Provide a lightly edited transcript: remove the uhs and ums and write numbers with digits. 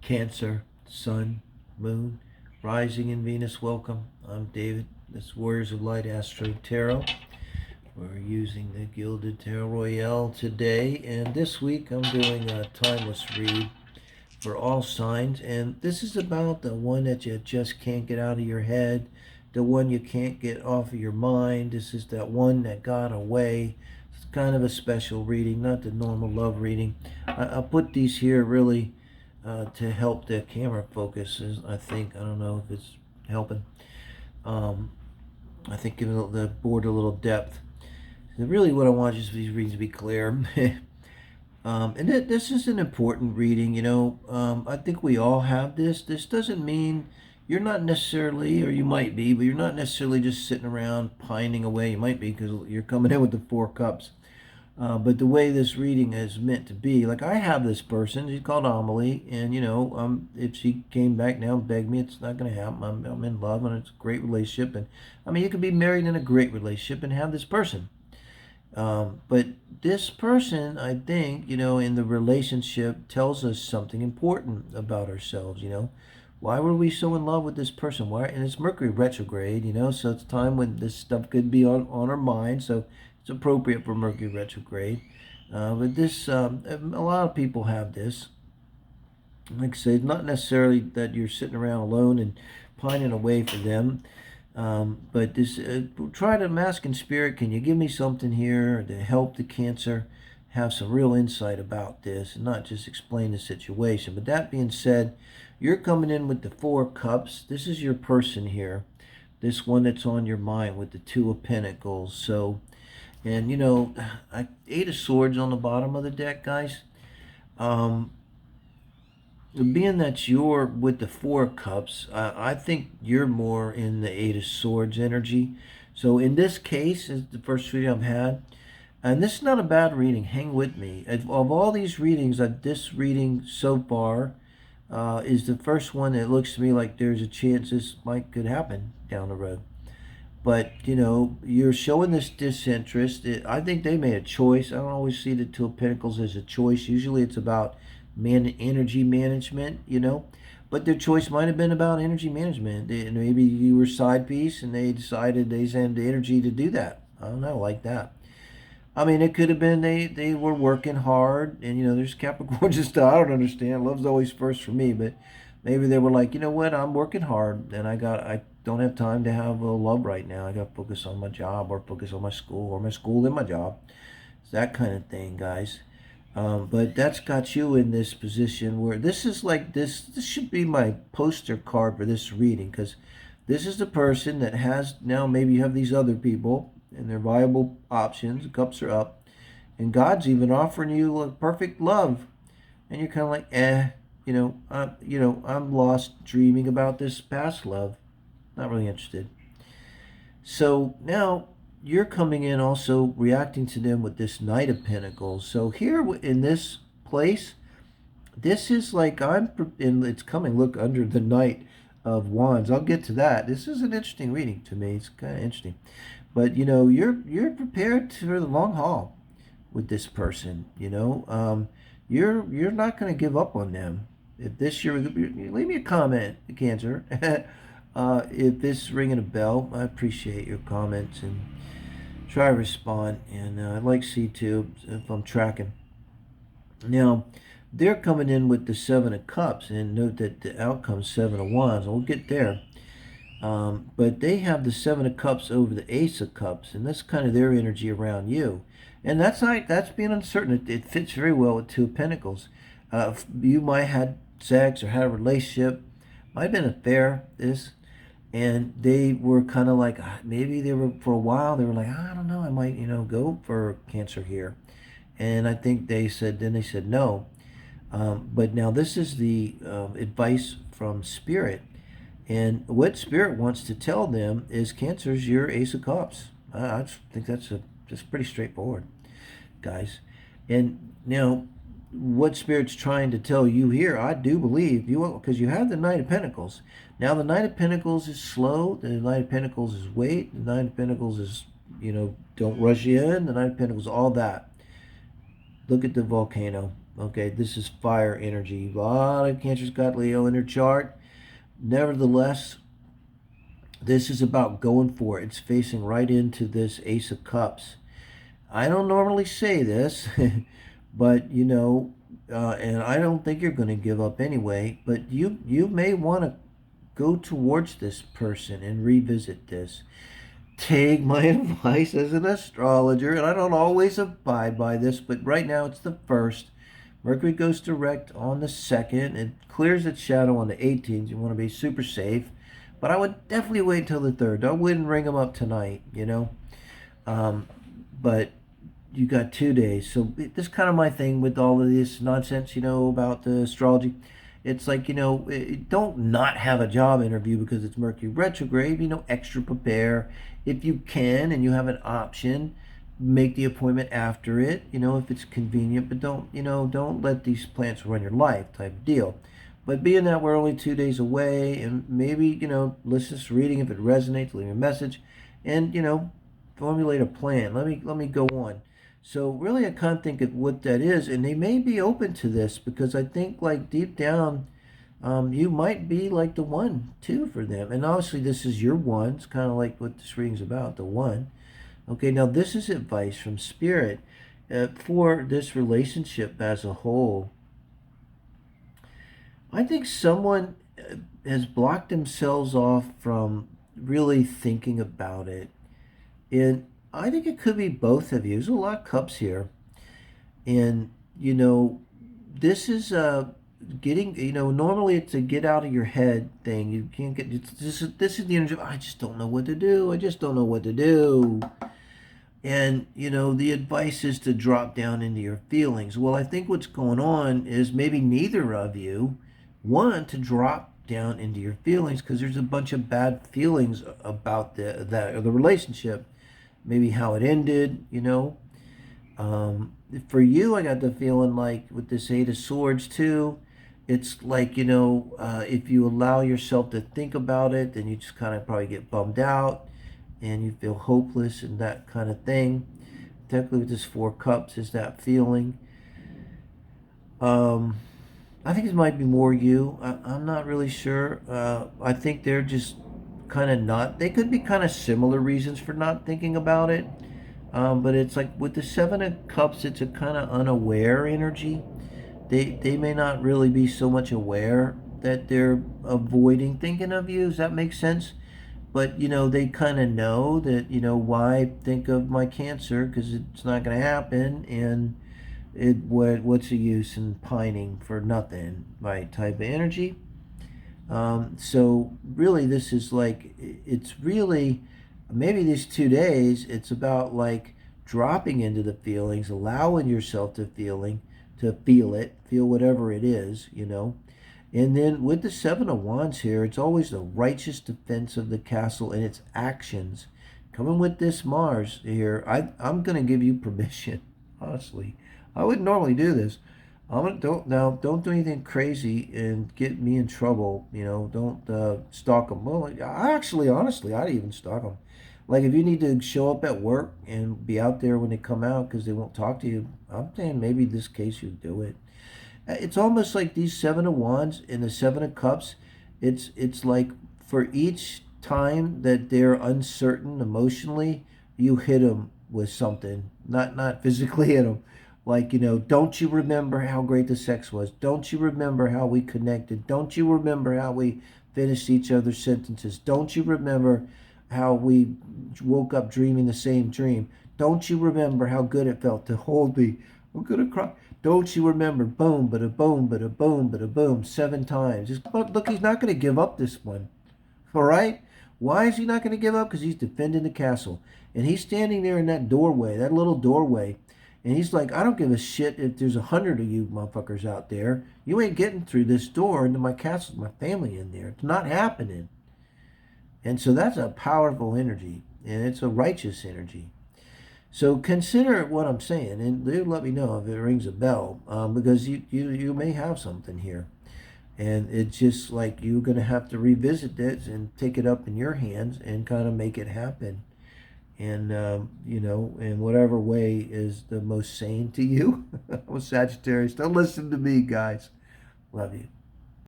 Cancer, Sun, Moon, Rising in Venus, welcome. I'm David. This Warriors of Light Astro Tarot. We're using the Gilded Tarot Royale today, and this week I'm doing a timeless read for all signs, and this is about the one that you just can't get out of your head, the one you can't get off of your mind. This is that one that got away. It's kind of a special reading, not the normal love reading. I'll put these here really to help the camera focus. I think, I don't know if it's helping. I think give the board a little depth. And really what I want is for these readings to be clear. And this is an important reading, you know. I think we all have this. This doesn't mean you're not necessarily, or you might be, but you're not necessarily just sitting around pining away. You might be because you're coming in with the Four Cups. But the way this reading is meant to be, like I have this person, she's called Amelie, and you know, if she came back now and begged me, it's not going to happen. I'm in love, and it's a great relationship. And I mean, you could be married in a great relationship and have this person. But this person, I think, you know, in the relationship tells us something important about ourselves, you know. Why were we so in love with this person? Why? And it's Mercury retrograde, you know, so it's time when this stuff could be on our mind, so it's appropriate for Mercury retrograde. But this, a lot of people have this. Like I say, not necessarily that you're sitting around alone and pining away for them. But this, try to mask in spirit. Can you give me something here to help the Cancer have some real insight about this and not just explain the situation? But that being said, you're coming in with the Four Cups. This is your person here, this one that's on your mind with the Two of Pentacles. So, and you know, Eight of Swords on the bottom of the deck, guys. Being that you're with the Four Cups, I think you're more in the Eight of Swords energy. So in this case, is the first reading I've had, and this is not a bad reading. Hang with me. Of all these readings, this reading so far is the first one that looks to me like there's a chance this could happen down the road. But, you know, you're showing this disinterest. I think they made a choice. I don't always see the Two of Pentacles as a choice. Usually it's about energy management, you know. But their choice might have been about energy management. Maybe you were side piece and they decided they had the energy to do that. I don't know, like that. I mean, it could have been they were working hard, and you know, there's Capricorns and stuff. I don't understand. Love's always first for me, but maybe they were like, you know what, I'm working hard, and I don't have time to have a love right now. I got to focus on my job, or focus on my school, or my school and my job. It's that kind of thing, guys. But that's got you in this position where this is like this should be my poster card for this reading, because this is the person that has, now maybe you have these other people and they're viable options, the cups are up, and God's even offering you a perfect love, and you're kind of like, you know, I'm lost dreaming about this past love, not really interested. So now you're coming in also reacting to them with this Knight of Pentacles. So here in this place, this is like it's coming, look, under the Knight of Wands. I'll get to that. This is an interesting reading to me. It's kind of interesting. But, you know, you're prepared for the long haul with this person, you know. You're not going to give up on them. If this leave me a comment, Cancer. If this is ringing a bell, I appreciate your comments and try to respond. And I'd like to see too if I'm tracking. Now, they're coming in with the Seven of Cups, and note that the outcome is Seven of Wands. We'll get there. But they have the Seven of Cups over the Ace of Cups, and that's kind of their energy around you. And that's being uncertain. It fits very well with Two of Pentacles. You might have had sex or had a relationship, might have been an affair, and they were kind of like, maybe they were, for a while, they were like, I don't know, I might, you know, go for Cancer here. And I think they said no. But now this is the advice from Spirit. And what Spirit wants to tell them is Cancer's your Ace of Cups. I think that's just pretty straightforward, guys. And now, what Spirit's trying to tell you here, I do believe, because you have the Knight of Pentacles. Now, the Knight of Pentacles is slow. The Knight of Pentacles is wait. The Knight of Pentacles is, you know, don't rush you in. The Knight of Pentacles, all that. Look at the volcano. Okay, this is fire energy. A lot of Cancer's got Leo in their chart. Nevertheless, this is about going for it. It's facing right into this Ace of Cups. I don't normally say this, but and I don't think you're going to give up anyway. But you may want to go towards this person and revisit this. Take my advice as an astrologer, and I don't always abide by this, but right now it's the 1st. Mercury goes direct on the 2nd. It clears its shadow on the 18th. You want to be super safe. But I would definitely wait until the 3rd. I wouldn't ring them up tonight, But you got 2 days. So this is kind of my thing with all of this nonsense, about the astrology. It's like, don't not have a job interview because it's Mercury retrograde. Extra prepare. If you can and you have an option, make the appointment after it, if it's convenient. But don't let these plants run your life type of deal. But being that we're only 2 days away, and maybe, listen to this reading if it resonates, leave a message, and, formulate a plan. Let me go on. So really, I can't think of what that is, and they may be open to this because I think, like, deep down, you might be like the one too for them. And obviously, this is your one. It's kind of like what this reading's about, the one. Okay, now this is advice from Spirit for this relationship as a whole. I think someone has blocked themselves off from really thinking about it. And I think it could be both of you. There's a lot of cups here. And, this is getting, normally it's a get out of your head thing. You can't get, this is the energy of, I just don't know what to do. I just don't know what to do. And, the advice is to drop down into your feelings. Well, I think what's going on is maybe neither of you want to drop down into your feelings because there's a bunch of bad feelings about the relationship. Maybe how it ended, For you, I got the feeling like with this 8 of Swords too, it's like, if you allow yourself to think about it, then you just kind of probably get bummed out and you feel hopeless and that kind of thing. Technically with this 4 Cups is that feeling. I think it might be more you. I'm not really sure. I think they're just kind of not. They could be kind of similar reasons for not thinking about it. But it's like with the 7 of Cups, it's a kind of unaware energy. They may not really be so much aware that they're avoiding thinking of you. Does that make sense? But, they kind of know that, why think of my Cancer? Because it's not going to happen. And what's the use in pining for nothing, right? Type of energy. So really this is like, it's really, maybe these 2 days, it's about like dropping into the feelings, allowing yourself to feel it, feel whatever it is, And then with the 7 of Wands here, it's always the righteous defense of the castle and its actions. Coming with this Mars here, I'm going to give you permission, honestly. I wouldn't normally do this. Don't do anything crazy and get me in trouble. Don't stalk them. Well, honestly, I'd even stalk them. Like if you need to show up at work and be out there when they come out because they won't talk to you, I'm saying maybe this case you do it. It's almost like these 7 of Wands and the 7 of Cups. It's like for each time that they're uncertain emotionally, you hit them with something, not physically hit them. Like, don't you remember how great the sex was? Don't you remember how we connected? Don't you remember how we finished each other's sentences? Don't you remember how we woke up dreaming the same dream? Don't you remember how good it felt to hold me? I'm going to cry. Don't you remember? Boom, bada boom, bada boom, bada boom, 7 times. But look, he's not going to give up this one. All right? Why is he not going to give up? Because he's defending the castle. And he's standing there in that doorway, that little doorway. And he's like, I don't give a shit if there's 100 of you motherfuckers out there. You ain't getting through this door into my castle with my family in there. It's not happening. And so that's a powerful energy. And it's a righteous energy. So consider what I'm saying. And do let me know if it rings a bell. Because you may have something here. And it's just like you're going to have to revisit this and take it up in your hands and kind of make it happen. and in whatever way is the most sane to you. I'm a Sagittarius. Don't listen to me, guys. Love you.